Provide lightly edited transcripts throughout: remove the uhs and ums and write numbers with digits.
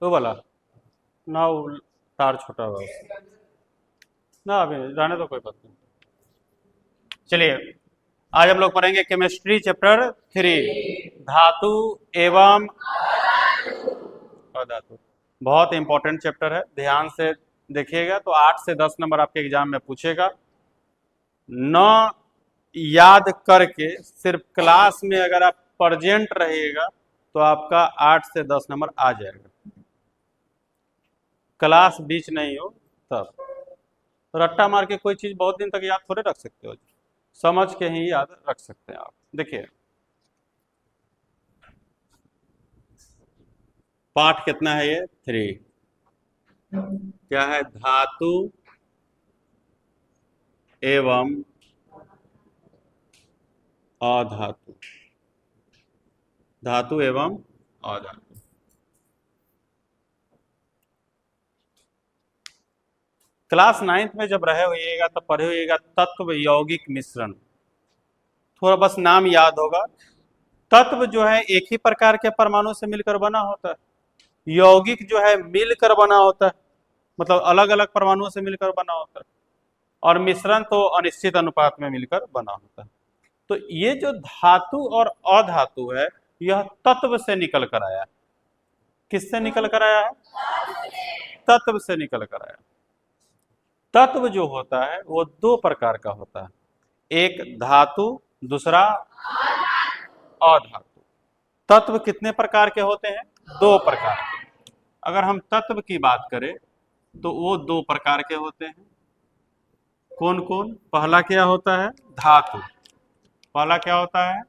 वो वाला ना, वो तार छोटा हुआ उससे। ना अभी जाने दो, कोई बात नहीं। चलिए, आज हम लोग पढ़ेंगे केमिस्ट्री चैप्टर 3, धातु एवं अधातु। बहुत इंपॉर्टेंट चैप्टर है, ध्यान से देखिएगा तो 8 से 10 नंबर आपके एग्जाम में पूछेगा। न याद करके सिर्फ क्लास में अगर आप प्रेजेंट रहिएगा तो आपका 8 से 10 नंबर आ जाएगा। क्लास बीच नहीं हो तब रट्टा मार के कोई चीज बहुत दिन तक याद थोड़े रख सकते हो, समझ के ही याद रख सकते हैं आप। देखिए पाठ कितना है, ये 3। क्या है? धातु एवं अधातु। धातु एवं अधातु। क्लास 9th में जब रहे होइएगा तब पढ़े होइएगा तत्व यौगिक मिश्रण। थोड़ा बस नाम याद होगा। तत्व जो है एक ही प्रकार के परमाणु से मिलकर बना होता है, यौगिक जो है मिलकर बना होता है, मतलब अलग अलग परमाणुओं से मिलकर बना होता है, और मिश्रण तो अनिश्चित अनुपात में मिलकर बना होता है। तो ये जो धातु और अधातु है यह तत्व से निकल कर आया है। किससे निकल कर आया है? तत्व से निकल कर आया। तत्व जो होता है वो 2 प्रकार का होता है, एक धातु, दूसरा अधातु। तत्व कितने प्रकार के होते हैं? 2 प्रकार के। अगर हम तत्व की बात करें तो वो 2 प्रकार के होते हैं। कौन कौन? पहला क्या होता है? धातु। पहला क्या होता है?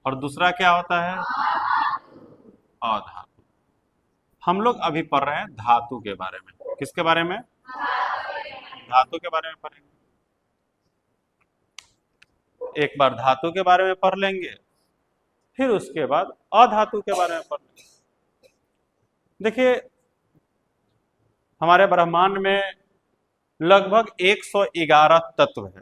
और दूसरा क्या होता है? अधातु। हम लोग अभी पढ़ रहे हैं धातु के बारे में। किसके बारे में? धातु के बारे में पढ़ेंगे। एक बार धातु के बारे में पढ़ लेंगे, फिर उसके बाद अधातु के बारे में पढ़ लेंगे। देखिए हमारे ब्रह्मांड में लगभग 111 तत्व है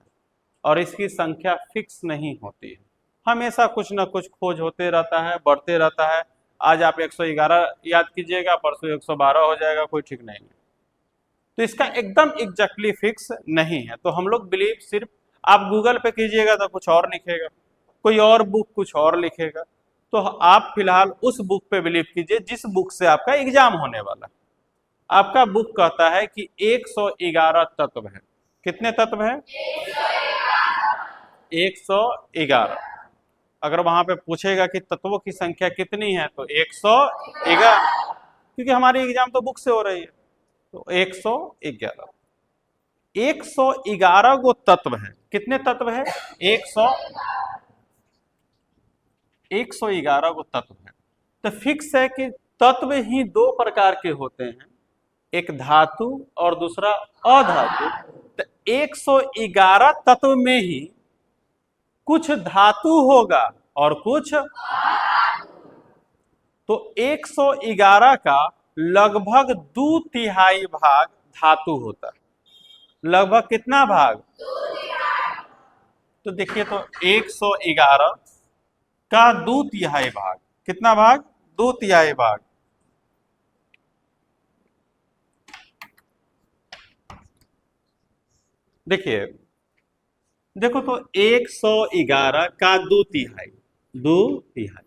और इसकी संख्या फिक्स नहीं होती है, हमेशा कुछ ना कुछ खोज होते रहता है, बढ़ते रहता है। आज आप 111 याद कीजिएगा, परसों 112 हो जाएगा, कोई ठीक नहीं है। तो इसका एकदम एग्जैक्टली फिक्स नहीं है। तो हम लोग बिलीव सिर्फ, आप गूगल पे कीजिएगा तो कुछ और लिखेगा, कोई और बुक कुछ और लिखेगा। तो आप फिलहाल उस बुक पे बिलीव कीजिए जिस बुक से आपका एग्जाम होने वाला है। आपका बुक कहता है कि 111 तत्व है। कितने तत्व है? 111। अगर वहां पे पूछेगा कि तत्वों की संख्या कितनी है तो 111, क्योंकि हमारी एग्जाम तो बुक से हो रही है। तो 111, 111 गो तत्व है। कितने तत्व है? 111 गो तत्व है। तो फिक्स है कि तत्व ही 2 प्रकार के होते हैं, एक धातु और दूसरा अधातु। तो 111 तत्व में ही कुछ धातु होगा और कुछ, तो 111 का लगभग 2/3 भाग धातु होता है। लगभग कितना भाग? तो देखिए, तो 111 का 2/3 भाग, कितना भाग? 2/3 भाग। देखिए, देखो तो 111 का 2/3, 2/3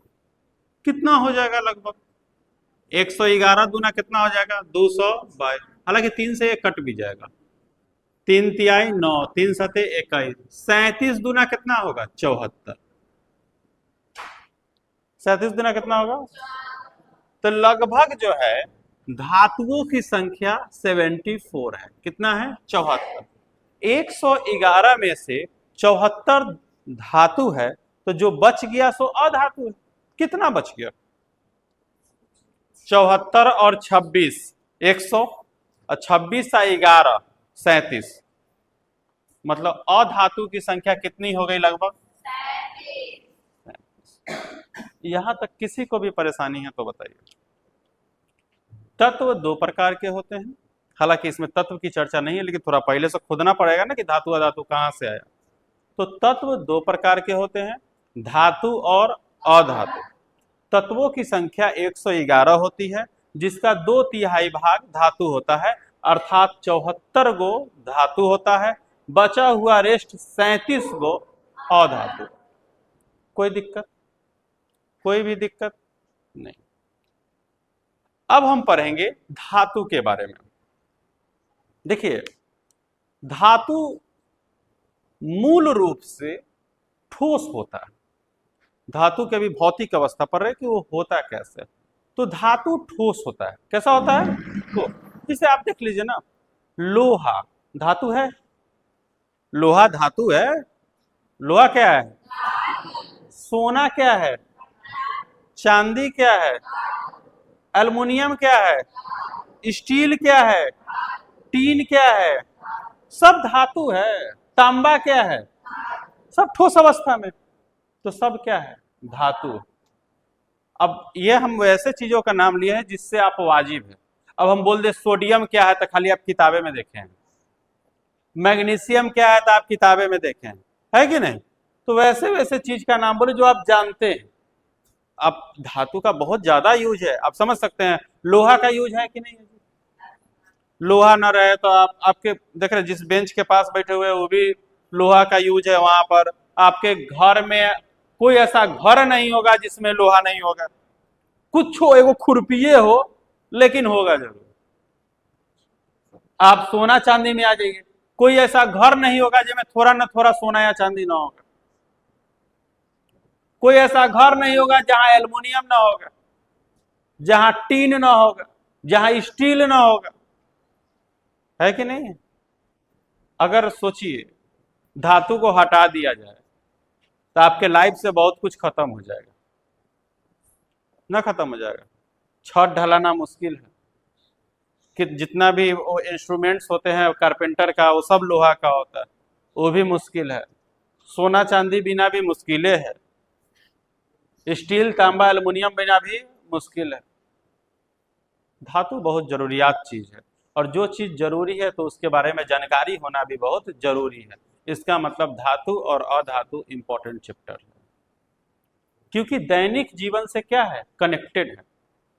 कितना हो जाएगा? लगभग 111 दूना कितना हो जाएगा? 222। हालांकि 3 से 1 कट भी जाएगा। 3×3 9, 3×7 21, 37 दूना कितना होगा? 74। 37 दूना कितना होगा? तो लगभग जो है धातुओं की संख्या 74 है। कितना है? 74। 111 में से 74 धातु है, तो जो बच गया सो अधातु है। कितना बच गया? 74 और 26 100, और 26 और 11 37। मतलब अधातु की संख्या कितनी हो गई? लगभग। यहां तक किसी को भी परेशानी है तो बताइए। तत्व 2 प्रकार के होते हैं। हालांकि इसमें तत्व की चर्चा नहीं है, लेकिन थोड़ा पहले से खोदना पड़ेगा ना कि धातु अधातु कहां से आया। तो तत्व 2 प्रकार के होते हैं, धातु और अधातु। तत्वों की संख्या 111 होती है, जिसका 2/3 भाग धातु होता है, अर्थात 74 गो धातु होता है, बचा हुआ रेस्ट 37 गो अधातु। कोई दिक्कत? कोई भी दिक्कत नहीं। अब हम पढ़ेंगे धातु के बारे में। देखिए, धातु मूल रूप से ठोस होता है। धातु के अभी भौतिक अवस्था पर है कि वो होता कैसे। तो धातु ठोस होता है। कैसा होता है? तो जिसे आप देख लीजिए ना, लोहा धातु है, लोहा धातु है। लोहा क्या है? सोना क्या है? चांदी क्या है? एल्युमिनियम क्या है? स्टील क्या है? टीन क्या है? सब धातु है। तांबा क्या है? सब ठोस अवस्था में। तो सब क्या है? धातु। अब ये हम वैसे चीजों का नाम लिए हैं जिससे आप वाजिब है। अब हम बोल दे सोडियम क्या है तो खाली आप किताबें में देखे हैं, मैग्नीशियम क्या है तो आप किताबें में देखे हैं, है कि नहीं? तो वैसे वैसे चीज का नाम बोले जो आप जानते हैं। अब धातु का बहुत ज्यादा यूज है, आप समझ सकते हैं। लोहा का यूज है कि नहीं है? लोहा ना रहे तो आप आपके देख रहे जिस बेंच के पास बैठे हुए वो भी लोहा का यूज है। वहां पर आपके घर में कोई ऐसा घर नहीं होगा जिसमें लोहा नहीं होगा। कुछ हो, एगो खुरपिये हो, लेकिन होगा जरूर। आप सोना चांदी में आ जाइए, कोई ऐसा घर नहीं होगा जिसमें थोड़ा ना थोड़ा सोना या चांदी ना होगा। कोई ऐसा घर नहीं होगा जहां एल्युमिनियम ना होगा, जहां टीन ना होगा, जहां स्टील ना होगा, है कि नहीं? अगर सोचिए धातु को हटा दिया जाए तो आपके लाइफ से बहुत कुछ खत्म हो जाएगा ना, खत्म हो जाएगा। छत ढलाना मुश्किल है कि जितना भी वो इंस्ट्रूमेंट्स होते हैं कारपेंटर का वो सब लोहा का होता है, वो भी मुश्किल है। सोना चांदी बिना भी मुश्किलें है, स्टील तांबा एल्युमिनियम बिना भी मुश्किल है। धातु बहुत जरूरियात चीज है, और जो चीज जरूरी है तो उसके बारे में जानकारी होना भी बहुत जरूरी है। इसका मतलब धातु और अधातु इंपॉर्टेंट चैप्टर है, क्योंकि दैनिक जीवन से क्या है? कनेक्टेड है।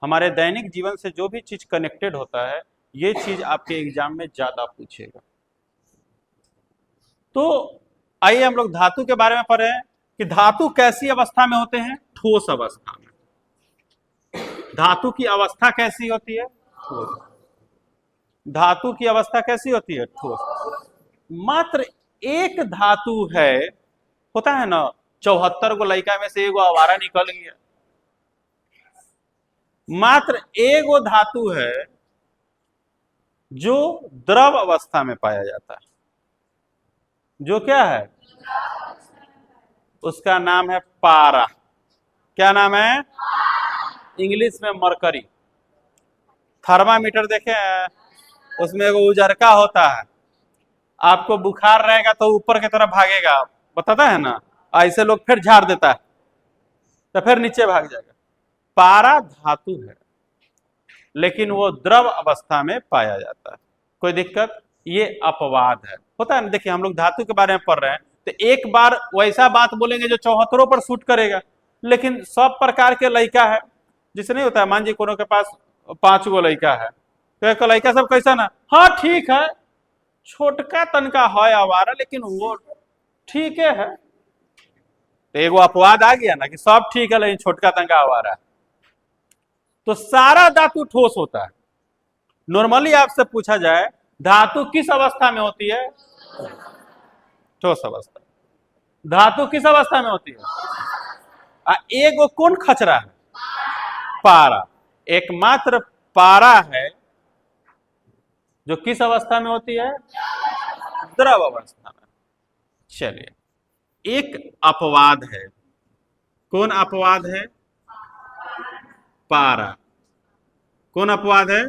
हमारे दैनिक जीवन से जो भी चीज कनेक्टेड होता है, ये चीज आपके एग्जाम में ज्यादा पूछेगा। तो आइए हम लोग धातु के बारे में पढ़ें कि धातु कैसी अवस्था में होते हैं? ठोस अवस्था में। धातु की अवस्था कैसी होती है? ठोस। धातु की अवस्था कैसी होती है? ठोस। मात्र एक धातु है, होता है ना 74 को लड़का में से एगो आवारा निकल गया। मात्र एगो धातु है जो द्रव अवस्था में पाया जाता है। जो क्या है? उसका नाम है पारा। क्या नाम है? इंग्लिश में मरकरी। थर्मामीटर देखे हैं? उसमें एगो उजरका होता है। आपको बुखार रहेगा तो ऊपर की तरफ भागेगा, बताता है ना, ऐसे लोग फिर झाड़ देता है तो फिर नीचे भाग जाएगा। पारा धातु है, लेकिन वो द्रव अवस्था में पाया जाता है। कोई दिक्कत? ये अपवाद है, होता है ना। देखिए हम लोग धातु के बारे में पढ़ रहे हैं तो एक बार वैसा बात बोलेंगे जो 74 पर सूट करेगा, लेकिन सब प्रकार के लड़का है। जिसे नहीं होता है, मान जी कोनो के पास 5 गो लड़का है तो एक लड़का सब कैसा ना, हाँ ठीक है, छोटका तनका है आवारा, लेकिन वो ठीक है। तो एगो अपवाद आ गया ना कि सब ठीक है लेकिन छोटका तनका आवारा है। तो सारा धातु ठोस होता है। नॉर्मली आपसे पूछा जाए धातु किस अवस्था में होती है? ठोस अवस्था। धातु किस अवस्था में होती है? एगो कौन खचरा है? पारा। एकमात्र पारा है जो किस अवस्था में होती है? द्रव अवस्था में। चलिए, एक अपवाद है। कौन अपवाद है? पारा। कौन अपवाद है?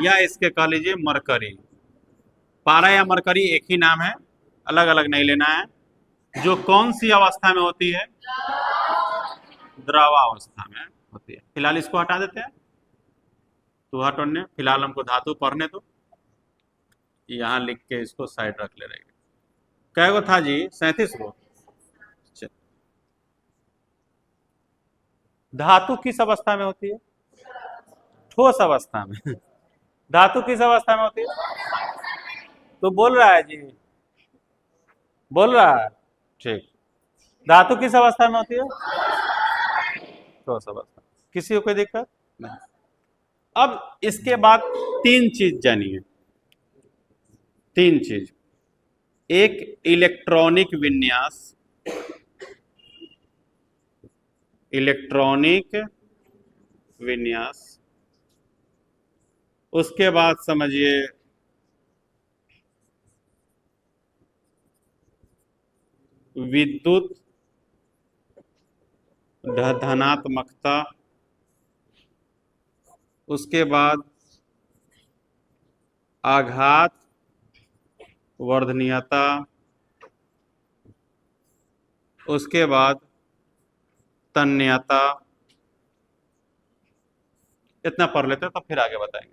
या इसके कह लीजिए मरकरी। पारा या मरकरी एक ही नाम है, अलग अलग नहीं लेना है। जो कौन सी अवस्था में होती है? द्रवावस्था में होती है। फिलहाल इसको हटा देते हैं, तो हटने फिलहाल हमको धातु पढ़ने दो। यहाँ लिख के इसको साइड रख ले रहेगा। कै गो था जी? 37 गो। धातु किस अवस्था में होती है? ठोस अवस्था में। धातु किस अवस्था में होती है? तो बोल रहा है जी, बोल रहा है। ठीक। धातु किस अवस्था में होती है? ठोस अवस्था। किसी को कोई दिक्कत नहीं। अब इसके बाद तीन चीज जानिए, तीन चीज। एक इलेक्ट्रॉनिक विन्यास, इलेक्ट्रॉनिक विन्यास, उसके बाद समझिए विद्युत धनात्मकता, उसके बाद आघात वर्धनीयता, उसके बाद तन्यता। इतना पढ़ लेते हैं तो फिर आगे बताएंगे।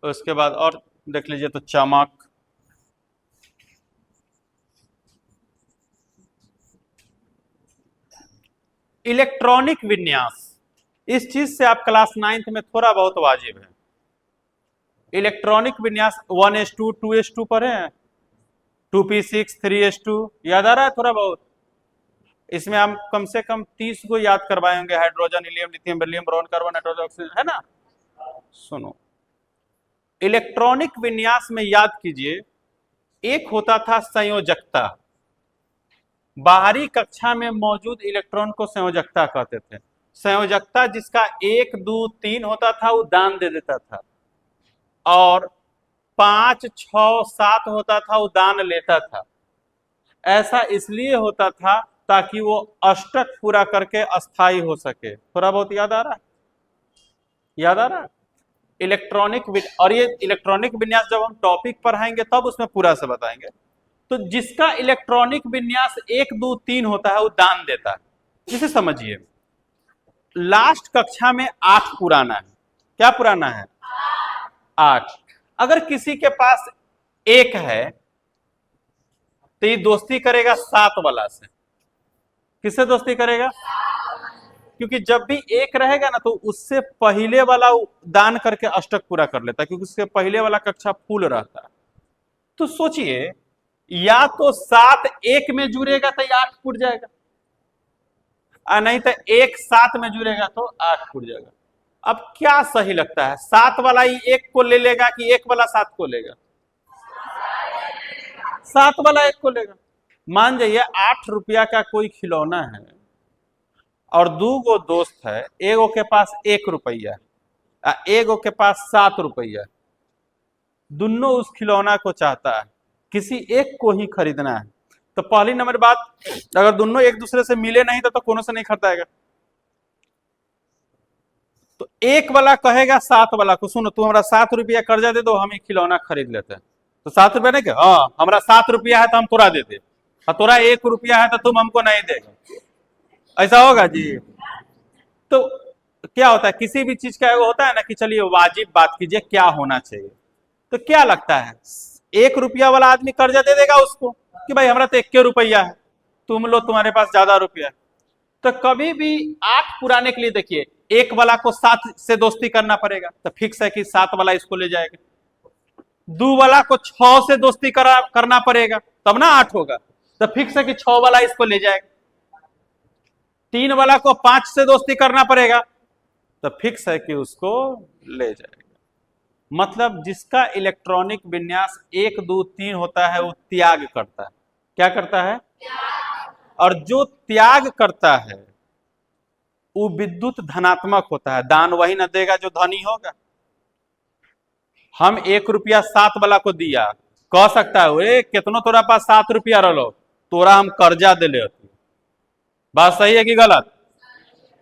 उसके बाद और देख लीजिए तो चमक, इलेक्ट्रॉनिक विन्यास, इस चीज से आप क्लास 9th में थोड़ा बहुत वाजिब है। इलेक्ट्रॉनिक विन्यास 1s2 2s2 पढ़े हैं, 2p6 3s2 याद आ रहा है थोड़ा बहुत? इसमें हम कम से कम 30 को याद करवाएंगे, hydrogen helium lithium beryllium boron carbon nitrogen oxygen, है ना। सुनो, इलेक्ट्रॉनिक विन्यास में याद कीजिए, एक होता था संयोजकता। बाहरी कक्षा में मौजूद इलेक्ट्रॉन को संयोजकता कहते थे। संयोजकता जिसका 1 2 3 होता था वो दान दे देता था, और 5 6 7 होता था वो दान लेता था। ऐसा इसलिए होता था ताकि वो अष्टक पूरा करके अस्थाई हो सके। थोड़ा बहुत याद आ रहा है? याद आ रहा है? इलेक्ट्रॉनिक और ये इलेक्ट्रॉनिक विन्यास जब हम टॉपिक पढ़ाएंगे तब उसमें पूरा से बताएंगे। तो जिसका इलेक्ट्रॉनिक विन्यास 1 2 3 होता है वो दान देता है। इसे समझिए, लास्ट कक्षा में 8 पुराना है। क्या पुराना है? 8। अगर किसी के पास 1 है तो ये दोस्ती करेगा 7 वाला से। किससे दोस्ती करेगा? क्योंकि जब भी 1 रहेगा ना तो उससे पहले वाला दान करके अष्टक पूरा कर लेता है, क्योंकि उससे पहले वाला कक्षा फूल रहता है। तो सोचिए, या तो 7 1 में जुड़ेगा तो 8 फूट जाएगा, और नहीं तो 1 7 में जुड़ेगा तो 8 फूट जाएगा। अब क्या सही लगता है, 7 वाला ही 1 को ले लेगा कि 1 वाला 7 को लेगा? 7 वाला 1 को लेगा। मान जाइए 8 रुपया का कोई खिलौना है और 2 गो दोस्त है, एगो के पास 1 रुपया, एगो के पास 7 रुपया। दोनों उस खिलौना को चाहता है, किसी एक को ही खरीदना है। तो पहली नंबर बात, अगर दोनों एक दूसरे से मिले नहीं तो कोनो से नहीं खरीदाएगा। तो 1 वाला कहेगा 7 वाला को, सुनो तू हमारा 7 रुपया कर्जा दे दो, हम एक खिलौना खरीद लेते हैं। तो 7 रुपया नहीं, हाँ हमारा 7 रुपया है तो हम तोड़ा देते, और तोरा 1 रुपया है तो तुम हमको नहीं देगा। ऐसा होगा जी? तो क्या होता है, किसी भी चीज का होता है ना कि चलिए वाजिब बात कीजिए, क्या होना चाहिए। तो क्या लगता है, 1 रुपया वाला आदमी कर्जा दे देगा उसको कि भाई हमारा तो 1 रुपया है, तुम लो तुम्हारे पास ज्यादा रुपया है। तो कभी भी 8 पुराने के लिए देखिए, 1 वाला को 7 से दोस्ती करना पड़ेगा, तो फिक्स है कि 7 वाला इसको ले जाएगा। 2 वाला को 6 से दोस्ती करना पड़ेगा, तब ना 8 होगा, तो फिक्स है कि 6 वाला इसको ले जाएगा। 3 वाला को 5 से दोस्ती करना पड़ेगा, तो फिक्स है कि उसको ले जाएगा। मतलब जिसका इलेक्ट्रॉनिक विन्यास 1 2 3 होता है वो त्याग करता है। क्या करता है? और जो त्याग करता है वो विद्युत धनात्मक होता है। दान वही न देगा जो धनी होगा। हम 1 रुपया 7 वाला को दिया, कह सकता है कितनो तोरा पास 7 रुपया रहो, तोरा हम कर्जा दे ले। बात सही है कि गलत?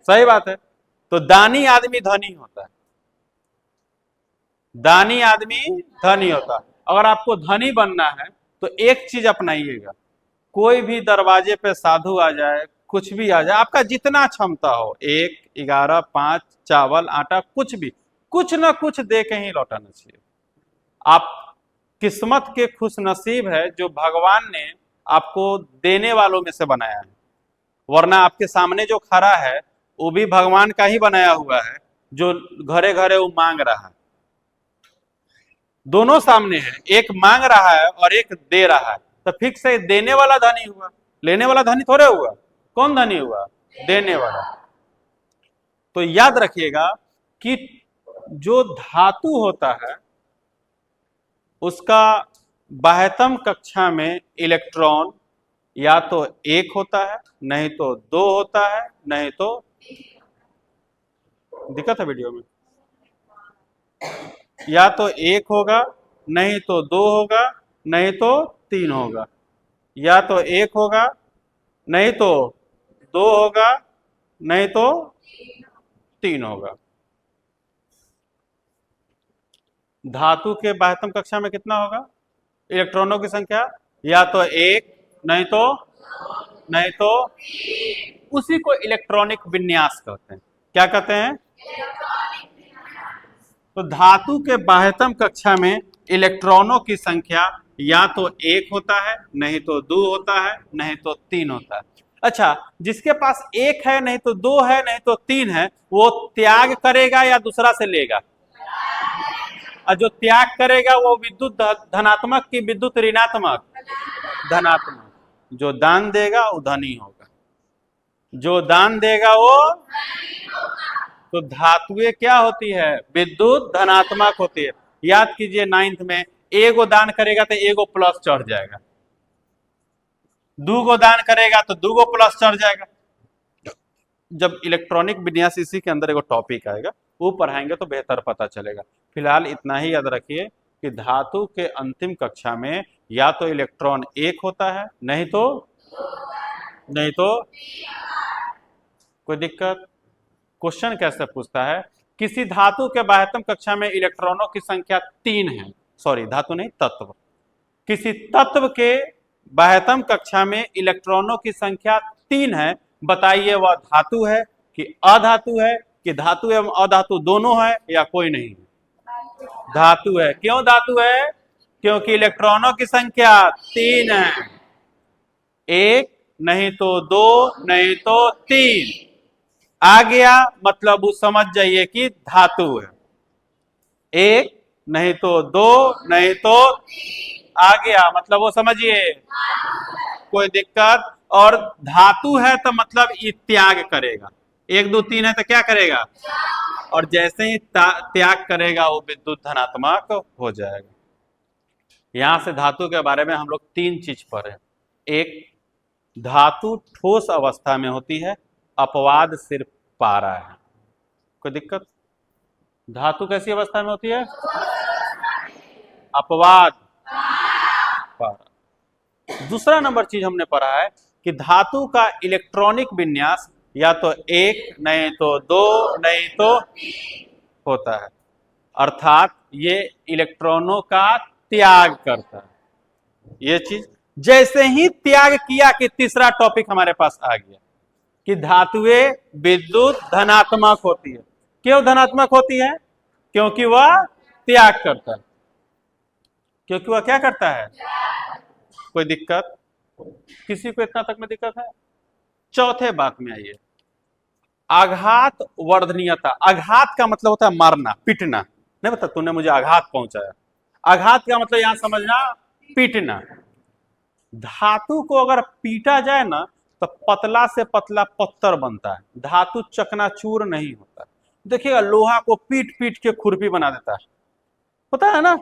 सही बात है। तो दानी आदमी धनी होता है, दानी आदमी धनी होता है। अगर आपको धनी बनना है तो एक चीज अपनाइएगा, कोई भी दरवाजे पे साधु आ जाए, कुछ भी आ जाए, आपका जितना क्षमता हो, 1 11 5 चावल आटा कुछ भी, कुछ ना कुछ दे के ही लौटाना चाहिए। आप किस्मत के खुश नसीब है जो भगवान ने आपको देने वालों में से बनाया है। वरना आपके सामने जो खड़ा है वो भी भगवान का ही बनाया हुआ है, जो घरे घरे वो मांग रहा है। दोनों सामने है, एक मांग रहा है और एक दे रहा है, तो फिक्स है देने वाला धनी हुआ, लेने वाला धनी थोड़े हुआ। कौन धनी हुआ? देने वाला। तो याद रखिएगा कि जो धातु होता है उसका बाह्यतम कक्षा में इलेक्ट्रॉन या तो एक होता है, नहीं तो दो होता है, नहीं तो दिक्कत है वीडियो में, या तो एक होगा, नहीं तो दो होगा, नहीं तो तीन होगा, या तो एक होगा, नहीं तो दो होगा, नहीं तो तीन होगा। धातु के बाह्यतम कक्षा में कितना होगा इलेक्ट्रॉनों की संख्या? या तो एक, नहीं तो उसी को इलेक्ट्रॉनिक विन्यास कहते हैं। क्या कहते हैं? तो धातु के बाह्यतम कक्षा में इलेक्ट्रॉनों की संख्या या तो एक होता है, नहीं तो दो होता है, नहीं तो तीन होता है। अच्छा, जिसके पास एक है, नहीं तो दो है, नहीं तो तीन है, वो त्याग करेगा या दूसरा से लेगा? और जो त्याग करेगा वो विद्युत धनात्मक की विद्युत ऋणात्मक? धनात्मक। जो दान देगा वो धनी होगा, जो दान देगा वो। तो धातुएं क्या होती है? विद्युत धनात्मक होती है। याद कीजिए 9th में, एगो दान करेगा तो एगो प्लस चढ़ जाएगा, दूगो दान करेगा तो दूगो प्लस चढ़ जाएगा। जब इलेक्ट्रॉनिक विन्यास इसी के अंदर एगो टॉपिक आएगा, वो पढ़ाएंगे तो बेहतर पता चलेगा। फिलहाल इतना ही याद रखिए कि धातु के अंतिम कक्षा में या तो इलेक्ट्रॉन एक होता है, नहीं तो कोई दिक्कत? क्वेश्चन कैसे पूछता है? किसी धातु के बाह्यतम कक्षा में इलेक्ट्रॉनों की संख्या 3 है, सॉरी धातु नहीं, तत्व। किसी तत्व के बाह्यतम कक्षा में इलेक्ट्रॉनों की संख्या 3 है, बताइए वह धातु है कि अधातु है, कि धातु एवं अधातु दोनों है, या कोई नहीं? धातु है। क्यों धातु है? क्योंकि इलेक्ट्रॉनों की संख्या 3 है, एक नहीं तो दो, नहीं तो तीन। आ गया मतलब वो समझ जाइए कि धातु है। एक नहीं तो दो, नहीं तो आ गया मतलब वो समझिए, कोई दिक्कत? और धातु है तो मतलब ये त्याग करेगा, एक दो तीन है तो क्या करेगा? और जैसे ही त्याग करेगा वो विद्युत धनात्मक हो जाएगा। यहां से धातु के बारे में हम लोग 3 चीज पढ़े। एक, धातु ठोस अवस्था में होती है, अपवाद सिर्फ पारा है। कोई दिक्कत? धातु कैसी अवस्था में होती है? अपवाद पारा। दूसरा नंबर चीज हमने पढ़ा है कि धातु का इलेक्ट्रॉनिक विन्यास या तो एक, नहीं तो दो, नहीं तो होता है, अर्थात ये इलेक्ट्रॉनों का त्याग करता है। ये चीज जैसे ही त्याग किया कि तीसरा टॉपिक हमारे पास आ गया कि धातुएं विद्युत धनात्मक होती है। क्यों धनात्मक होती है? क्योंकि वह त्याग करता है। क्योंकि वह क्या करता है? कोई दिक्कत? किसी को इतना तक में दिक्कत है? चौथे बात में आइए, आघात वर्धनीयता। आघात का मतलब होता है मारना, पीटना। नहीं बता, तूने मुझे आघात पहुंचाया। आघात का मतलब यहां समझना, पीटना। धातु को अगर पीटा जाए ना तो पतला से पतला पत्थर बनता है, धातु चकनाचूर नहीं होता। देखिएगा लोहा को पीट पीट के खुरपी बना देता है, पता है ना?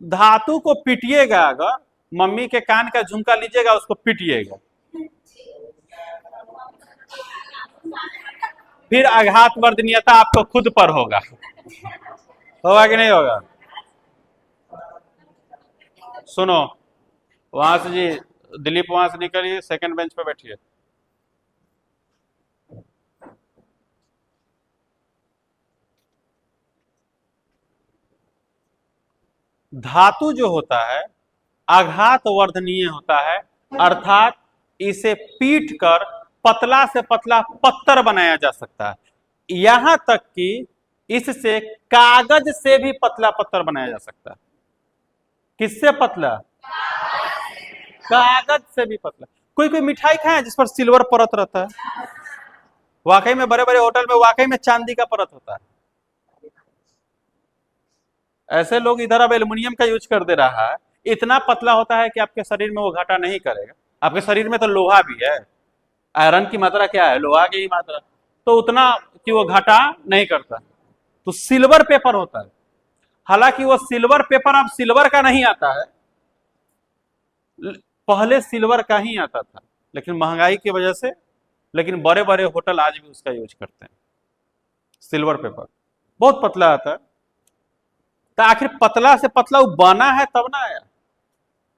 धातु को पीटिएगा, अगर मम्मी के कान का झुमका लीजिएगा, उसको पीटिएगा, फिर आघात वर्धनीयता आपको खुद पर होगा कि नहीं होगा? सुनो, वहां से जी दिलीप, वहां से निकलिए, सेकंड बेंच पे बैठिए। धातु जो होता है आघात वर्धनीय होता है, अर्थात इसे पीट कर पतला से पतला पत्थर बनाया जा सकता है। यहां तक कि इससे कागज से भी पतला पत्थर बनाया जा सकता है। किससे पतला? कागज से भी पतला। कोई कोई मिठाई खाए जिस पर सिल्वर परत रहता है, वाकई में बड़े बड़े होटल में वाकई में चांदी का परत होता है। ऐसे लोग इधर अब एल्युमिनियम का यूज कर दे रहा है, इतना पतला होता है कि आपके शरीर में वो घाटा नहीं करेगा। आपके शरीर में तो लोहा भी है, आयरन की मात्रा क्या है, लोहा की ही मात्रा, तो उतना कि वो घाटा नहीं करता। तो सिल्वर पेपर होता है, हालांकि वो सिल्वर पेपर अब सिल्वर का नहीं आता है, पहले सिल्वर का ही आता था, लेकिन महंगाई की वजह से, लेकिन बड़े बड़े होटल आज भी उसका यूज करते हैं। सिल्वर पेपर बहुत पतला आता है, तो आखिर पतला से पतला वो बना है तब ना आया।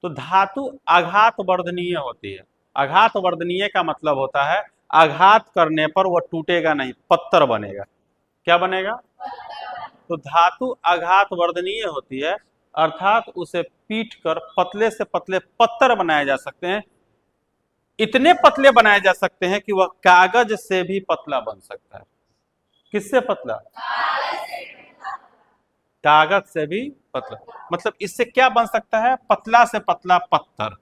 तो धातु आघात वर्धनीय होती है। आघात वर्धनीय का मतलब होता है आघात करने पर वह टूटेगा नहीं, पत्थर बनेगा। क्या बनेगा? तो धातु आघात वर्धनीय होती है, अर्थात उसे पीट कर पतले से पतले पत्थर बनाए जा सकते हैं। इतने पतले बनाए जा सकते हैं कि वह कागज से भी पतला बन सकता है। किससे पतला? कागज से भी पतला। मतलब इससे क्या बन सकता है? पतला से पतला पत्थर।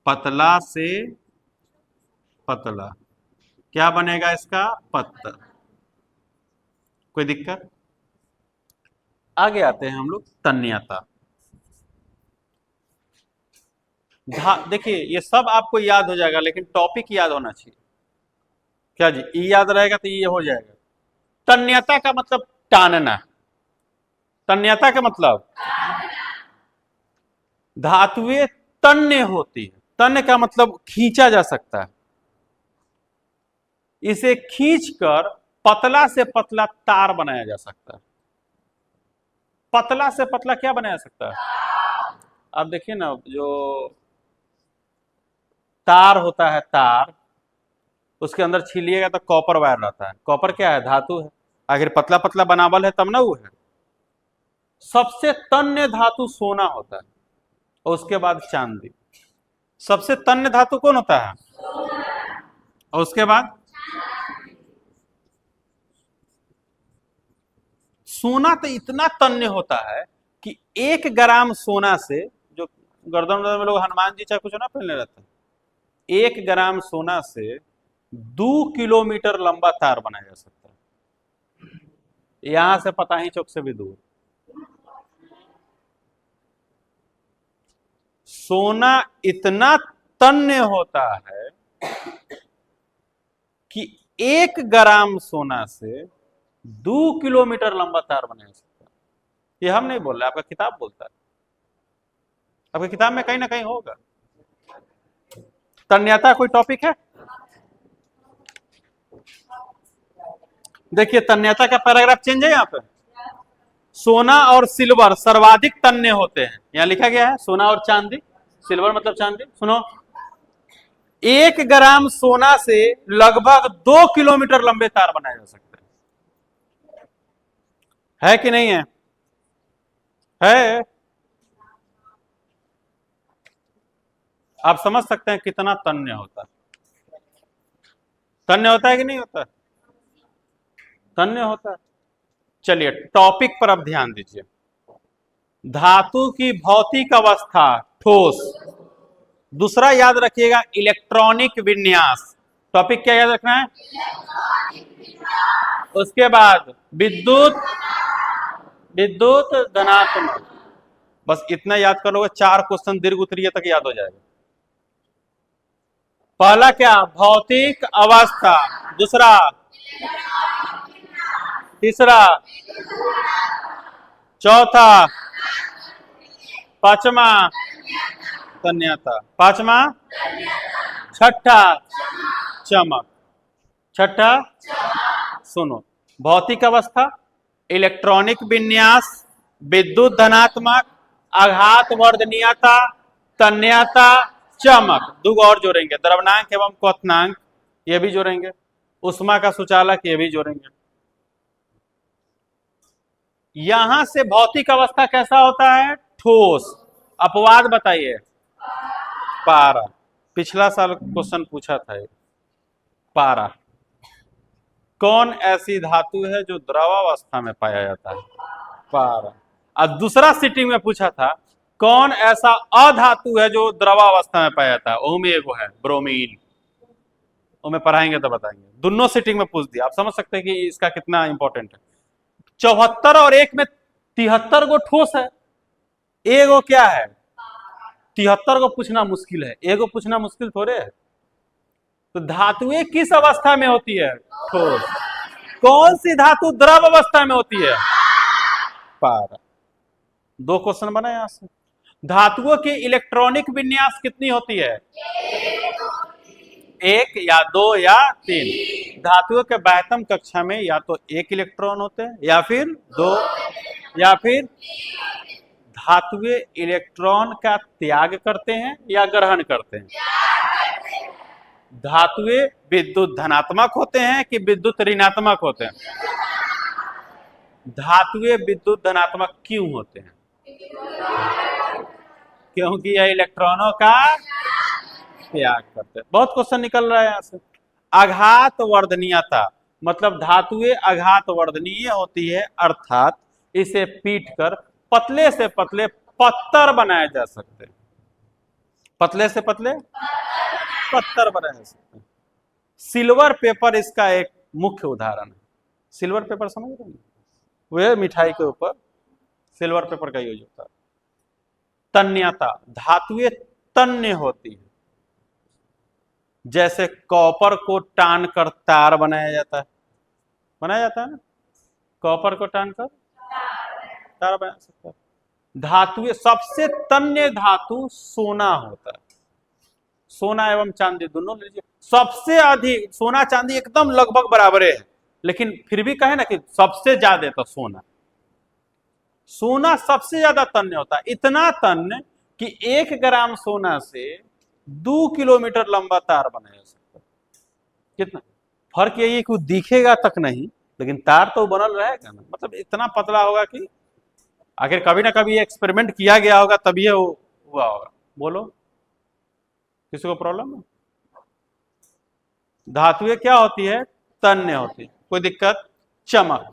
पतला से पतला क्या बनेगा इसका? पत्थर। कोई दिक्कत? आगे आते हैं हम लोग तन्यता। देखिए ये सब आपको याद हो जाएगा, लेकिन टॉपिक याद होना चाहिए। क्या जी? ई याद रहेगा तो ये हो जाएगा। तन्यता का मतलब टानना। तन्यता का मतलब धातुएं तन्य होती है। तन्य का मतलब खींचा जा सकता है। इसे खींचकर पतला से पतला तार बनाया जा सकता है। पतला से पतला क्या बनाया सकता है? अब देखिए ना, जो तार होता है, तार उसके अंदर छीलिएगा तो कॉपर वायर रहता है। कॉपर क्या है? धातु है। आखिर पतला पतला बनावल है तब ना वो है। सबसे तन्य धातु सोना होता है, और उसके बाद चांदी। सबसे तन्य धातु कौन होता है? और उसके बाद सोना तो इतना तन्य होता है कि 1 ग्राम सोना से, जो गर्दन में लोग हनुमान जी चाहे कुछ ना पहनने रहते हैं, 1 ग्राम सोना से 2 किलोमीटर लंबा तार बनाया जा सकता है, यहां से पताही चौक से भी दूर। सोना इतना तन्य होता है कि 1 ग्राम सोना से 2 किलोमीटर लंबा तार बनाया जा सकता है। ये हम नहीं बोल रहे, आपका किताब बोलता है। आपकी किताब में कहीं ना कहीं होगा। तन्यता कोई टॉपिक है? देखिए तन्यता का पैराग्राफ चेंज है। यहाँ पे सोना और सिल्वर सर्वाधिक तन्य होते हैं, यहां लिखा गया है। सोना और चांदी, सिल्वर मतलब चांदी। सुनो, 1 ग्राम सोना से लगभग 2 किलोमीटर लंबे तार बनाए जा सकते हैं। है कि नहीं है? है। आप समझ सकते हैं कितना तन्य होता है। तन्य होता है कि नहीं होता है? तन्य होता है। चलिए टॉपिक पर अब ध्यान दीजिए। धातु की भौतिक अवस्था ठोस। दूसरा याद रखिएगा इलेक्ट्रॉनिक विन्यास। टॉपिक क्या याद रखना है? उसके बाद विद्युत, विद्युत धनात्मक। बस इतना याद कर लोगे, 4 क्वेश्चन दीर्घ उत्तरीय तक याद हो जाएगा। पहला क्या? भौतिक अवस्था। दूसरा, तीसरा, चौथा, पांचवा तन्यता, पांचवा, छठा चमक। छठा सुनो, भौतिक अवस्था, इलेक्ट्रॉनिक विन्यास, विद्युत धनात्मक, आघात वर्धनीयता, तन्यता, चमक। दो और जोड़ेंगे, द्रव्यनांक एवं क्वथनांक, ये भी जोड़ेंगे। उष्मा का सुचालक, ये भी जोड़ेंगे। यहां से भौतिक अवस्था कैसा होता है? ठोस। अपवाद बताइए। पारा। पिछला साल क्वेश्चन पूछा था ये। पारा। कौन ऐसी धातु है जो द्रवावस्था में पाया जाता है? पारा। और दूसरा सिटिंग में पूछा था कौन ऐसा अधातु है जो द्रवावस्था में पाया जाता है? ओमे एगो है ब्रोमीन, ओमे पढ़ाएंगे तो बताएंगे, दोनों सीटिंग में पूछ दिया। आप समझ सकते हैं कि इसका कितना इंपॉर्टेंट है। 74 और 1 में 73 गो ठोस है, एगो क्या है? 73 को पूछना मुश्किल है, एगो पूछना मुश्किल थोड़े है। तो धातुएं किस अवस्था में होती है? ठोस। कौन सी धातु द्रव अवस्था में होती है? पारा। 2 क्वेश्चन बना यहां से। धातुओं की इलेक्ट्रॉनिक विन्यास कितनी होती है? 1 या 2 या 3। धातुओं के बाह्यतम कक्षा में या तो 1 इलेक्ट्रॉन होते हैं या फिर 2 या फिर। धातुएं इलेक्ट्रॉन का त्याग करते हैं या ग्रहण करते हैं? धातुएं विद्युत धनात्मक होते हैं कि विद्युत ऋणात्मक होते हैं? धातुएं विद्युत धनात्मक क्यों होते हैं? क्योंकि यह इलेक्ट्रॉनों का त्याग करते हैं। बहुत क्वेश्चन निकल रहा है यहां से। आघात वर्धनीयता मतलब धातुएं आघात वर्धनीय होती है, अर्थात इसे पीट कर पतले से पतले पत्थर बनाए जा सकते हैं। पतले से पतले पत्थर बनाए जा सकते हैं। सिल्वर पेपर इसका एक मुख्य उदाहरण है। सिल्वर पेपर समझ रहे हैं? वह मिठाई के ऊपर सिल्वर पेपर का यूज होता है। तन्यता धातुएं तन्य होती है, जैसे कॉपर को टान कर तार बनाया जाता है ना। कॉपर को टान कर तार बना सकता है। धातुएं सबसे तन्य धातु सोना होता है। सोना एवं चांदी दोनों लीजिए। सबसे अधिक सोना चांदी एकदम लगभग बराबर है, लेकिन फिर भी कहे ना कि सबसे ज्यादा तो सोना सबसे ज्यादा तन्य होता है। इतना तन्य कि 1 ग्राम सोना से 2 किलोमीटर लंबा तार बनाया जा सकता है। कितना फर्क यही है कि वो दिखेगा तक नहीं, लेकिन तार तो बनल रहेगा ना। मतलब इतना पतला होगा कि आखिर कभी ना कभी एक्सपेरिमेंट किया गया होगा, तभी वो हुआ होगा। बोलो, किसी को प्रॉब्लम है? धातुएं क्या होती है? तन्य होती है। कोई दिक्कत? चमक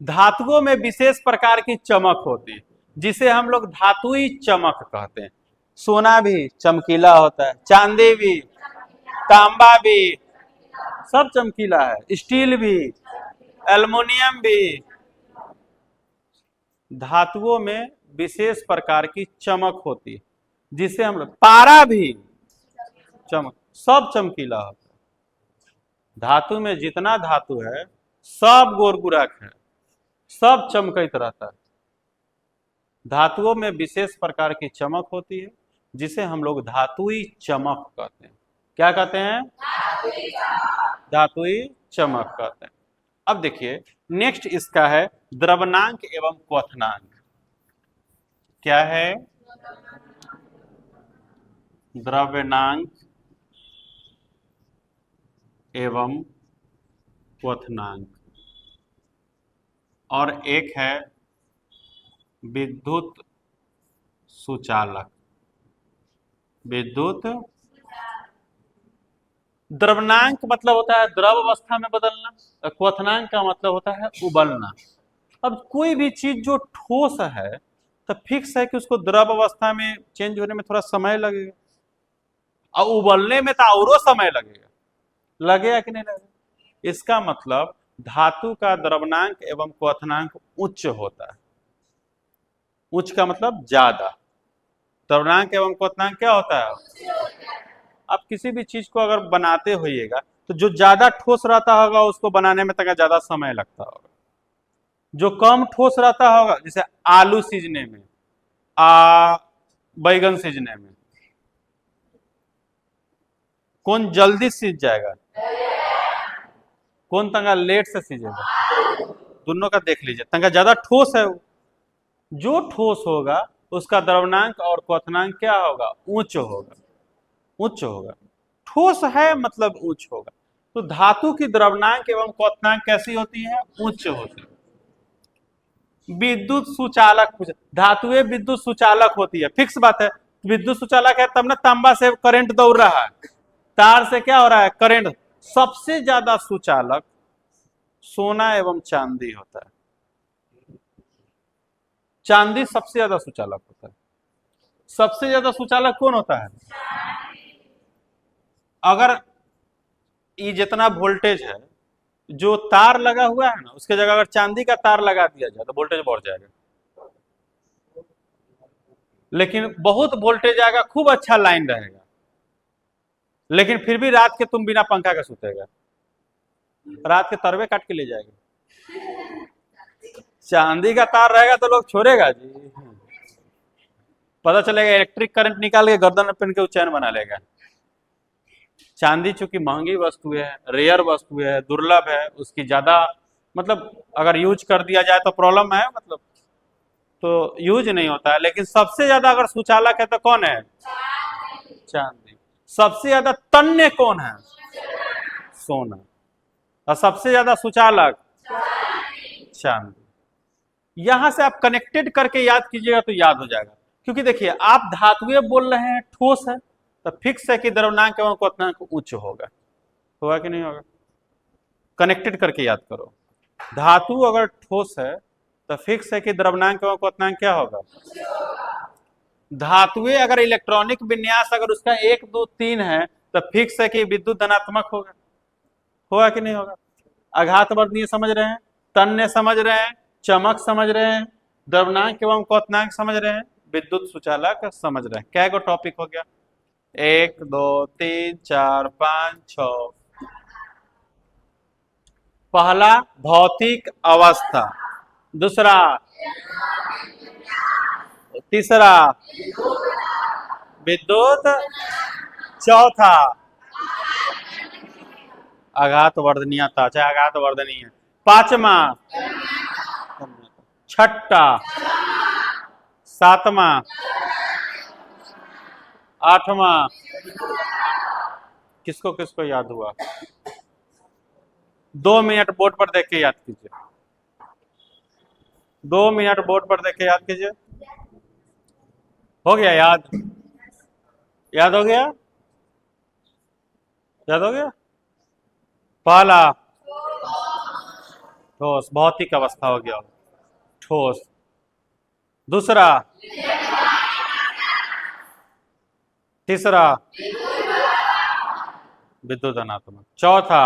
धातुओं में विशेष प्रकार की चमक होती है, जिसे हम लोग धातुई चमक कहते हैं। सोना भी चमकीला होता है, चांदी भी, तांबा भी, सब चमकीला है। स्टील भी, एल्युमिनियम भी। धातुओं में विशेष प्रकार की चमक होती है, जिसे हम लोग पारा भी चमक, सब चमकीला होता है। धातु में जितना धातु है सब गोरगुरक है, सब चमकत रहता है। धातुओं में विशेष प्रकार की चमक होती है, जिसे हम लोग धातुई चमक कहते हैं। क्या कहते हैं? धातुई चमक कहते हैं। अब देखिए नेक्स्ट इसका है द्रवनांक एवं क्वथनांक। क्या है? द्रव्यनांक एवं क्वथनांक। और एक है विद्युत सुचालक। विद्युत द्रवनांक मतलब होता है द्रव अवस्था में बदलना, और क्वथनांक का मतलब होता है उबलना। अब कोई भी चीज जो ठोस है तो फिक्स है कि उसको द्रव अवस्था में चेंज होने में थोड़ा समय लगेगा, और उबलने में तो औरो समय लगेगा कि नहीं लगेगा? इसका मतलब धातु का द्रवनांक एवं क्वथनांक उच्च होता है। उच्च का मतलब ज्यादा। द्रवनांक एवं क्वथनांक क्या होता है? आप किसी भी चीज को अगर बनाते होइएगा तो जो ज्यादा ठोस रहता होगा उसको बनाने में तक ज्यादा समय लगता होगा। जो कम ठोस रहता होगा, जैसे आलू सीजने में, बैगन सीजने में, कौन जल्दी सीज जाएगा? कौन तंगा लेट से सीजेगा? दोनों का देख लीजिए, तंगा ज्यादा ठोस है वो। जो ठोस होगा उसका द्रवनांक और क्वथनांक क्या होगा? उच्च होगा। उच्च होगा। ठोस है मतलब उच्च होगा। तो धातु की द्रवनांक एवं क्वथनांक कैसी होती है? उच्च होती है। विद्युत सुचालक, धातुएं विद्युत सुचालक होती है, फिक्स बात है। विद्युत सुचालक है तब ना तांबा से करंट दौड़ रहा है, तार से क्या हो रहा है? करंट। सबसे ज्यादा सुचालक सोना एवं चांदी होता है। चांदी सबसे ज्यादा सुचालक होता है। सबसे ज्यादा सुचालक कौन होता है? अगर ये जितना वोल्टेज है, जो तार लगा हुआ है ना, उसके जगह अगर चांदी का तार लगा दिया जाए तो वोल्टेज बढ़ जाएगा। लेकिन बहुत वोल्टेज आएगा, खूब अच्छा लाइन रहेगा, लेकिन फिर भी रात के तुम बिना पंखा का सुतेगा, रात के तरवे काट के ले जाएगा। चांदी का तार रहेगा तो लोग छोड़ेगा जी, पता चलेगा इलेक्ट्रिक करंट निकाल के गर्दन में पहन के चैन बना लेगा। चांदी चूंकि महंगी वस्तु है, रेयर वस्तु है, दुर्लभ है, उसकी ज्यादा मतलब अगर यूज कर दिया जाए तो प्रॉब्लम है, मतलब तो यूज नहीं होता है। लेकिन सबसे ज्यादा अगर सुचालक है तो कौन है? चांदी। सबसे ज्यादा तन्य कौन है? सोना। और सबसे ज्यादा सुचालक? चांदी। यहां से आप कनेक्टेड करके याद कीजिएगा तो याद हो जाएगा। क्योंकि देखिए, आप धातुएं बोल रहे हैं, ठोस है, तो फिक्स है कि द्रव्यमानांक एवं क्वथनांक उच्च होगा। होगा कि नहीं होगा? कनेक्टेड करके याद करो। धातु अगर ठोस है तो फिक्स है कि द्रव्यमानांक एवं क्वथनांक क्या होगा? धातुएं अगर इलेक्ट्रॉनिक विन्यास अगर उसका 1 2 3 है तो फिक्स है कि विद्युत धनात्मक होगा। होगा कि नहीं होगा? आघात वर्णीय समझ रहे हैं, तन्य समझ रहे हैं, चमक समझ रहे हैं, द्रव्यमानांक एवं क्वथनांक समझ रहे हैं, विद्युत सुचालक समझ रहे हैं। क्या गो टॉपिक हो गया? 1 2 3 4 5 6। पहला भौतिक अवस्था, दूसरा, तीसरा विद्युत, चौथा आघात वर्धनीयता, चाहे आघात वर्धनीय, पांचवा छठा, सातवां, आठवां। किसको किसको याद हुआ? 2 मिनट बोर्ड पर देख के याद कीजिए। 2 मिनट बोर्ड पर देख के याद कीजिए। हो गया याद? याद हो गया? याद हो गया? पहला ठोस, भौतिक अवस्था हो गया, ठोस। दूसरा, तीसरा विद्युत धनात्मक, चौथा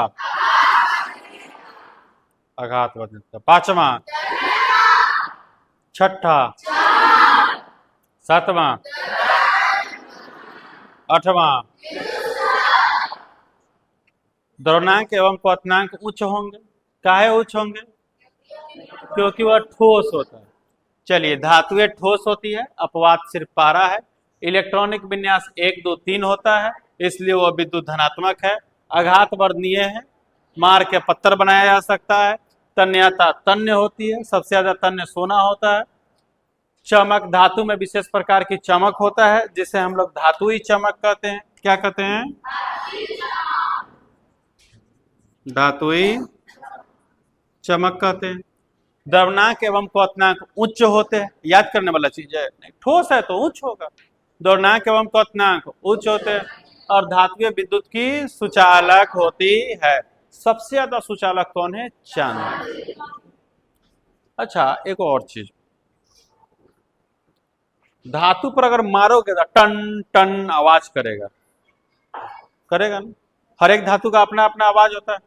आघात वर्धनीयता, पांचवा, छठा, सातवां, आठवां। द्रव्यमानांक एवं क्वथनांक उच्च होंगे। काहे उच्च होंगे? क्योंकि वह ठोस होता है। चलिए, धातुएं ठोस होती है, अपवाद सिर्फ पारा है। इलेक्ट्रॉनिक विन्यास 1 2 3 होता है, इसलिए वह विद्युत धनात्मक है। आघात वर्णीय है, मार के पत्थर बनाया जा सकता है। तन्यता तन्य होती है, सबसे ज्यादा तन्य सोना होता है। चमक, धातु में विशेष प्रकार की चमक होता है, जिसे हम लोग धातुई चमक कहते हैं। क्या कहते हैं? धातुई चमक कहते हैं। द्रव्यमानांक एवं क्वथनांक उच्च होते हैं, याद करने वाला चीज है। ठोस है तो उच्च होगा। द्रव्यमानांक एवं क्वथनांक उच्च होते हैं। और धातुएं विद्युत की सुचालक होती है। सबसे ज्यादा सुचालक कौन है? चांदी। अच्छा, एक और चीज, धातु पर अगर मारोगे तो टन टन आवाज करेगा, करेगा ना? हर एक धातु का अपना अपना आवाज होता है।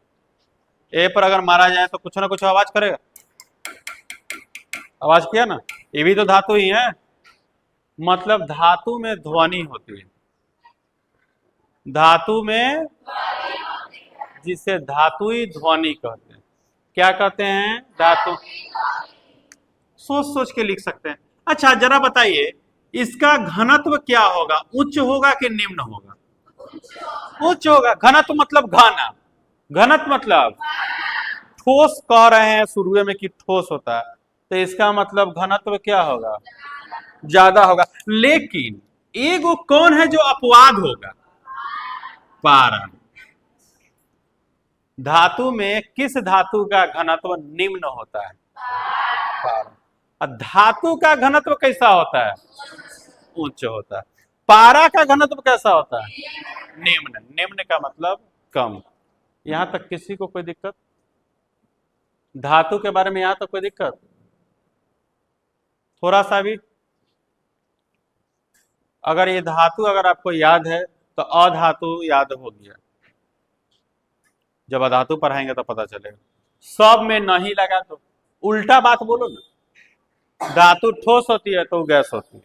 ए पर अगर मारा जाए तो कुछ ना कुछ आवाज करेगा। आवाज किया ना? ये भी तो धातु ही है। मतलब धातु में ध्वनि होती है। धातु में, जिसे धातुई ध्वनि कहते हैं। क्या कहते हैं? धातु। सोच सोच के लिख सकते हैं। अच्छा, जरा बताइए, इसका घनत्व क्या होगा? उच्च होगा कि निम्न होगा? उच्च होगा। घनत्व मतलब घना, घनत्व मतलब ठोस कह रहे हैं शुरू में कि ठोस होता है, तो इसका मतलब घनत्व क्या होगा? ज्यादा होगा। लेकिन एगो कौन है जो अपवाद होगा? पारा। धातु में किस धातु का घनत्व निम्न होता है? पारा। धातु का घनत्व कैसा होता है? उच्च होता है। पारा का घनत्व कैसा होता है? निम्न। निम्न का मतलब कम। यहां तक किसी को कोई दिक्कत? धातु के बारे में यहां तक कोई दिक्कत? थोड़ा सा भी अगर ये धातु अगर आपको याद है तो अधातु याद हो गया, जब अधातु पढ़ाएंगे तो पता चलेगा। सब में नहीं लगा तो उल्टा बात बोलो ना। धातु ठोस होती है तो गैस होती है,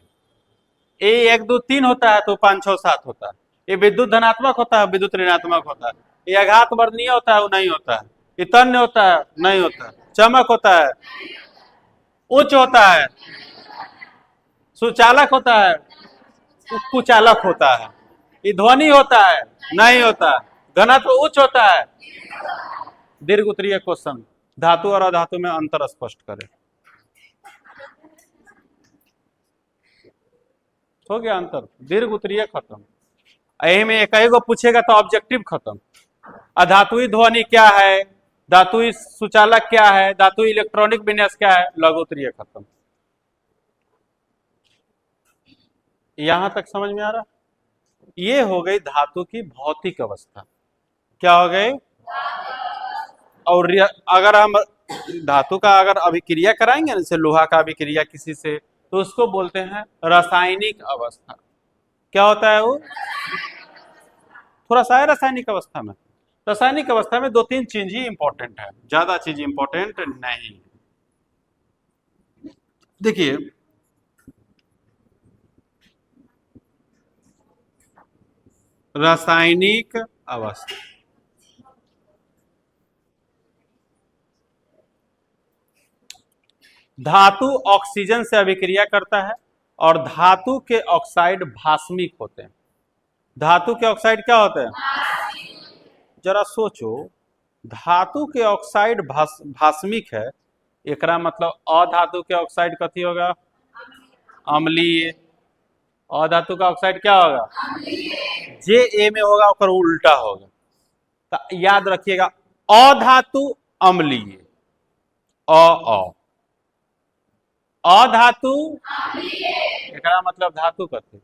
ये 1 2 3 होता है तो 5 6 7 होता है, ये विद्युत धनात्मक होता है विद्युत ऋणात्मक होता है, ये आघात वर्णीय होता है वो नहीं होता है, ये तन्य होता है नहीं होता है, चमक होता है, उच्च होता है, सुचालक होता है, कुचालक होता है, ये ध्वनि होता है नहीं होता है, घनत्व उच्च होता है। दीर्घ उत्तरीय क्वेश्चन, धातु और अधातु में अंतर स्पष्ट करें। हो गया अंतर, दीर्घ उत्तरीय खत्म। यही में एक ही को पूछेगा तो ऑब्जेक्टिव खत्म। अधातुई ध्वनि क्या है, धातुई सुचालक क्या है, धातुई इलेक्ट्रॉनिक विन्यास क्या है, लघु उत्तरीय खत्म। यहां तक समझ में आ रहा? ये हो गई धातु की भौतिक अवस्था। क्या हो गई? और अगर हम धातु का अगर अभिक्रिया कराएंगे ना, जैसे लोहा का अभिक्रिया किसी से, तो उसको बोलते हैं रासायनिक अवस्था। क्या होता है वो? थोड़ा सा है रासायनिक अवस्था में। रासायनिक अवस्था में 2 3 चीज ही इंपॉर्टेंट है, ज्यादा चीज इंपॉर्टेंट नहीं। देखिए रासायनिक अवस्था, धातु ऑक्सीजन से अभिक्रिया करता है और धातु के ऑक्साइड भास्मिक होते हैं। धातु के ऑक्साइड क्या होते हैं? जरा सोचो, धातु के ऑक्साइड भास्मिक है, एकरा मतलब अधातु के ऑक्साइड कथी होगा? अम्लीय। अधातु का ऑक्साइड क्या होगा? जे ए में होगा और उल्टा होगा। तो याद रखिएगा, अधातु अम्लीय, अधातु एकरा मतलब धातु कथी?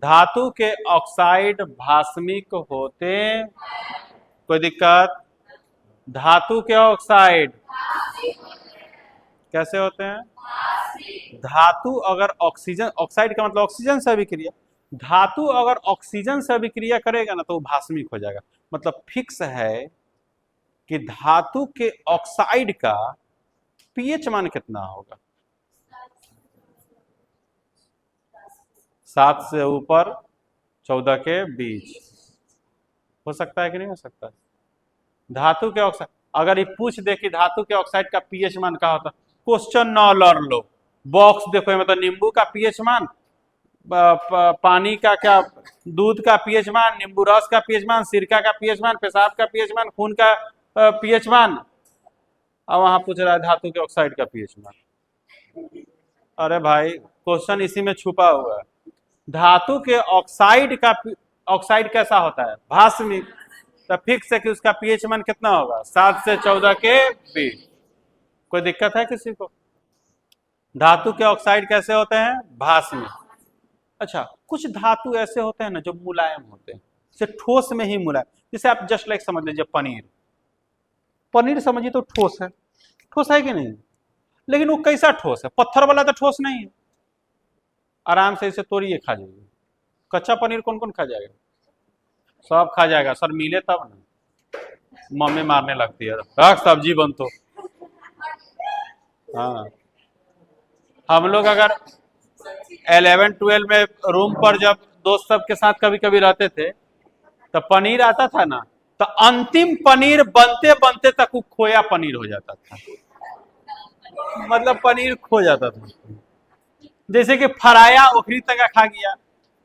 धातु के ऑक्साइड भास्मिक होते, कोई दिक्कत? धातु के ऑक्साइड कैसे होते हैं? धातु अगर ऑक्सीजन, ऑक्साइड का मतलब ऑक्सीजन से अभिक्रिया, धातु अगर ऑक्सीजन से अभिक्रिया करेगा ना तो वो भास्मिक हो जाएगा। मतलब फिक्स है कि धातु के ऑक्साइड का पीएच मान कितना होगा? 7 से ऊपर 14 के बीच। हो सकता है कि नहीं हो सकता? धातु के ऑक्साइड अगर ये पूछ दे कि धातु के ऑक्साइड का पीएच मान क्या होता, क्वेश्चन न लड़ लो, बॉक्स देखो, मतलब नींबू का पीएच मान, पानी का क्या, दूध का पीएच मान, नींबू रस का पीएच मान, सिरका का पीएच मान, पेशाब का पीएच मान, खून का पीएच मान, और वहां पूछ रहा है धातु के ऑक्साइड का पीएच मान। अरे भाई क्वेश्चन इसी में छुपा हुआ है। धातु के ऑक्साइड का ऑक्साइड कैसा होता है? भास्मिक। तो फिक्स है कि उसका पीएच मान कितना होगा? 7 से 14 के बीच। कोई दिक्कत है किसी को? धातु के ऑक्साइड कैसे होते हैं? भास्मिक। अच्छा, कुछ धातु ऐसे होते हैं ना जो मुलायम होते हैं, जैसे ठोस में ही मुलायम। जैसे आप जस्ट लाइक समझ लीजिए पनीर, पनीर समझिए तो ठोस है, ठोस है कि नहीं? लेकिन वो कैसा ठोस है? पत्थर वाला तो ठोस नहीं है। आराम से इसे तोड़िए खा जाइए। कच्चा पनीर कौन कौन खा जाएगा? सब खा जाएगा। सर मिले तब ना, मम्मी मारने लगती है, रख सब्जी बन तो। हाँ, हम लोग अगर 11 12 में रूम पर जब दोस्त सब के साथ कभी कभी रहते थे तो पनीर आता था ना, तो अंतिम पनीर बनते बनते तक वो खोया पनीर हो जाता था। मतलब पनीर खो जाता था। जैसे कि फराया ओखरी तक खा गया,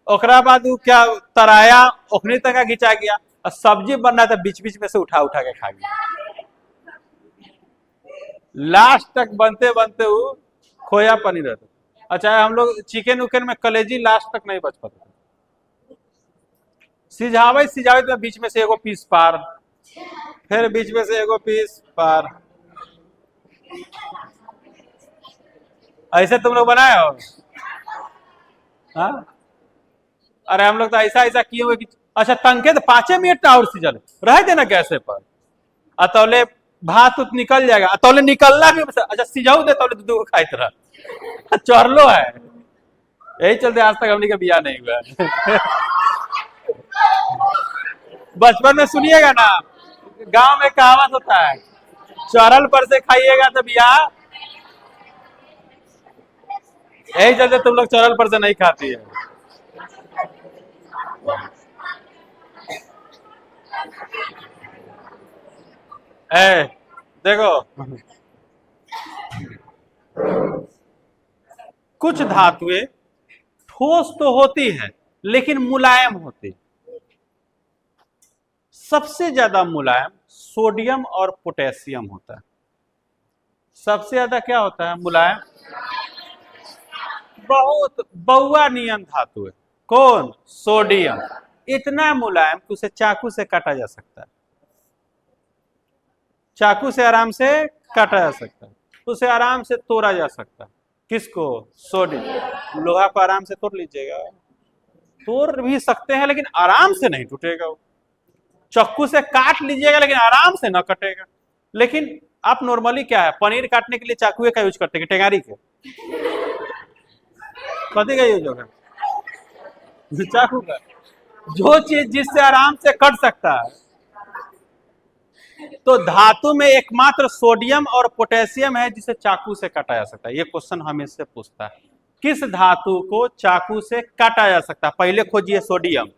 ओकरा बाद वो क्या तराया ओखरी तक घिंचा गया, और सब्जी बन रहा था बीच बीच में से उठा उठा के खा गया। लास्ट तक बनते बनते वो खोया पनीर रहता। अच्छा, हम लोग चिकन उकन में कलेजी लास्ट तक नहीं बच पाता, सिझावे सिझावे तो बीच में से एगो पीस पार, फिर बीच में से एगो पीस पार। ऐसे तुम लोग बनाए हो? हाँ? अरे हम लोग तो ऐसा ऐसा किए हुए कि अच्छा तंके तो 5 मिनट और सिझल रह देना गैसे पर, अतौले भात उत निकल जाएगा, अतौले निकलना भी अच्छा सिझाऊ दे तौले दूध खाइत रहा। चौरलो है, यही चलते आज तक हमने का बियाह नहीं हुआ है। बचपन में सुनिएगा ना, गांव में कहावत होता है, चौरल पर से खाइएगा तो बियाह, यही चलते तुम लोग चौरल पर से नहीं खाती है। ए, देखो, कुछ धातुएं ठोस तो होती है लेकिन मुलायम होती। सबसे ज्यादा मुलायम सोडियम और पोटेशियम होता है। सबसे ज्यादा क्या होता है मुलायम? बहुत बउआ नियन धातु है। कौन? सोडियम। इतना मुलायम कि उसे चाकू से काटा जा सकता है, चाकू से आराम से काटा जा सकता है, उसे आराम से तोड़ा जा सकता है। किसको? सोडियम। लोहा को आराम से तोड़ लीजिएगा, तोड़ भी सकते हैं लेकिन आराम से नहीं टूटेगा वो। चाकू से काट लीजिएगा लेकिन आराम से ना कटेगा। लेकिन आप नॉर्मली क्या है, पनीर काटने के लिए चाकू का यूज करते हैं, टेंगारी के? कथी का यूज होगा? चाकू का। जो चीज जिससे आराम से कट सकता है, तो धातु में एकमात्र सोडियम और पोटेशियम है जिसे चाकू से काटा जा सकता है। ये क्वेश्चन हमेशा पूछता है, किस धातु को चाकू से काटा जा सकता है? पहले खोजिए सोडियम,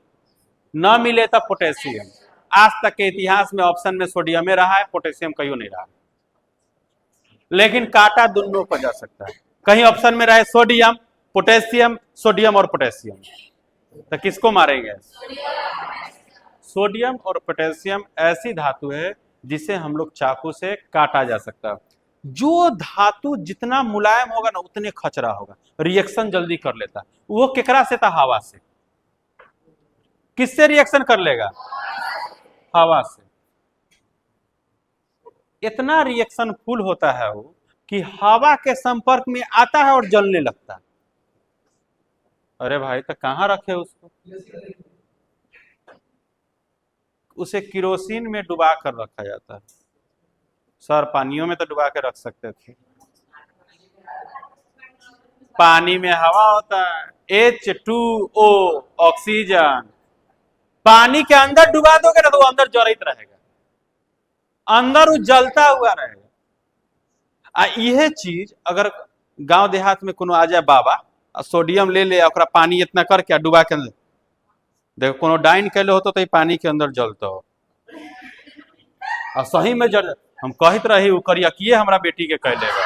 न मिले तब पोटेशियम। आज तक के इतिहास में ऑप्शन में सोडियम में रहा है, पोटेशियम कहीं नहीं रहा, लेकिन काटा दोनों को जा सकता है। कहीं ऑप्शन में रहे सोडियम पोटेशियम, सोडियम और पोटेशियम, तो किसको मारेंगे? सोडियम और पोटेशियम ऐसी धातु है जिसे हम लोग चाकू से काटा जा सकता है। जो धातु जितना मुलायम होगा ना उतने खचरा होगा, रिएक्शन जल्दी कर लेता है। वो केकरा से था? हवा से। किससे रिएक्शन कर लेगा? हवा से। इतना रिएक्शन फुल होता है वो कि हवा के संपर्क में आता है और जलने लगता है। अरे भाई तो कहां रखे उसको? उसे किरोसिन में डुबा कर रखा जाता है। सर पानियों में तो डुबा के रख सकते थे, पानी में हवा होता है H2O, ऑक्सीजन। पानी के अंदर डुबा दोगे ना तो वो अंदर जलित रहेगा, अंदर वो जलता हुआ रहेगा। यह चीज अगर गांव देहात में कोनो आ जाए बाबा, सोडियम ले ले और पानी इतना करके डुबा के अंदर, देखो कोनो डाइन कैले होतो तो पानी के अंदर जलता हो, और सही में जल। हम कहते रही वो करियकिए हमरा बेटी के कह देगा,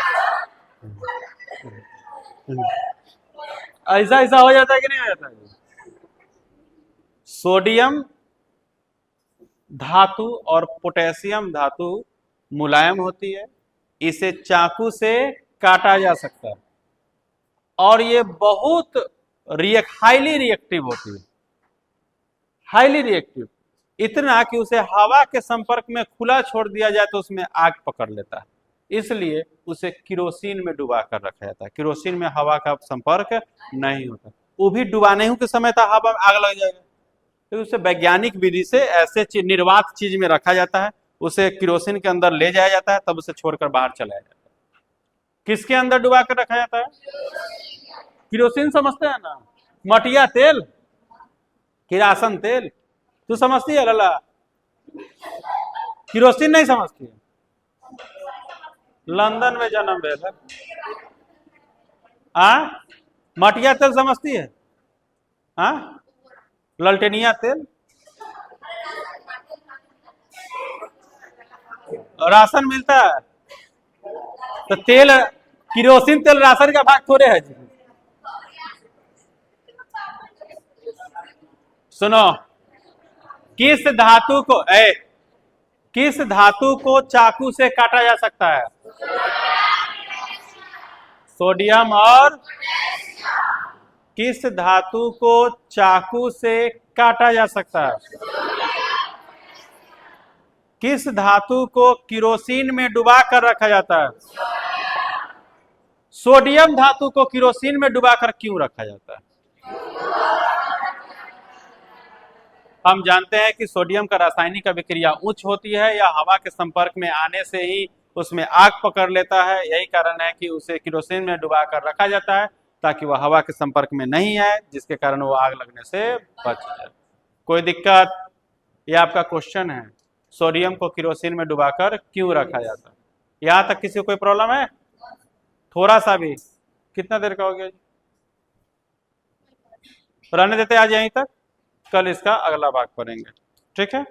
ऐसा ऐसा हो जाता है कि नहीं हो जाता है? सोडियम धातु और पोटेशियम धातु मुलायम होती है, इसे चाकू से काटा जा सकता है, और ये बहुत हाईली रिएक्टिव होती है, हाईली रिएक्टिव। इतना कि उसे हवा के संपर्क में खुला छोड़ दिया जाए तो उसमें आग पकड़ लेता है, इसलिए उसे किरोसिन में डुबा कर रखा जाता है। किरोसिन में हवा का संपर्क नहीं होता, वो भी डुबाने के समय था हवा में आग लग जाएगा, तो उसे वैज्ञानिक विधि से ऐसे निर्वात चीज में रखा जाता है, उसे किरोसिन के अंदर ले जाया जाता है, तब उसे छोड़कर बाहर चलाया जाता है। किसके अंदर डुबा कर रखा जाता है? किरोसिन समझते हैं ना, मटिया तेल, किरासन तेल, तू समझती है लला? किरोसिन नहीं समझती है? लंदन में जन्म भेल है। मटिया तेल समझती है? ललटेनिया तेल, राशन मिलता है तो तेल, किरोसिन तेल राशन का भाग थोड़े है जी। सुनो, किस धातु को किस धातु को चाकू से काटा जा सकता है? सोडियम। और किस धातु को चाकू से काटा जा सकता है? किस धातु को किरोसिन में डुबा कर रखा जाता है? सोडियम धातु को किरोसिन में डुबाकर क्यों रखा जाता है? हम जानते हैं कि सोडियम का रासायनिक अभिक्रिया उच्च होती है या हवा के संपर्क में आने से ही उसमें आग पकड़ लेता है। यही कारण है कि उसे किरोसिन में डुबा कर रखा जाता है ताकि वह हवा के संपर्क में नहीं आए, जिसके कारण वो आग लगने से बच जाए। कोई दिक्कत? ये आपका क्वेश्चन है, सोडियम को किरोसिन में डुबाकर क्यों रखा जाता है। यहाँ तक किसी को कोई प्रॉब्लम है? थोड़ा सा भी? कितना देर का हो गया जी? रहने देते आज यहीं तक, कल इसका अगला भाग पढ़ेंगे, ठीक है।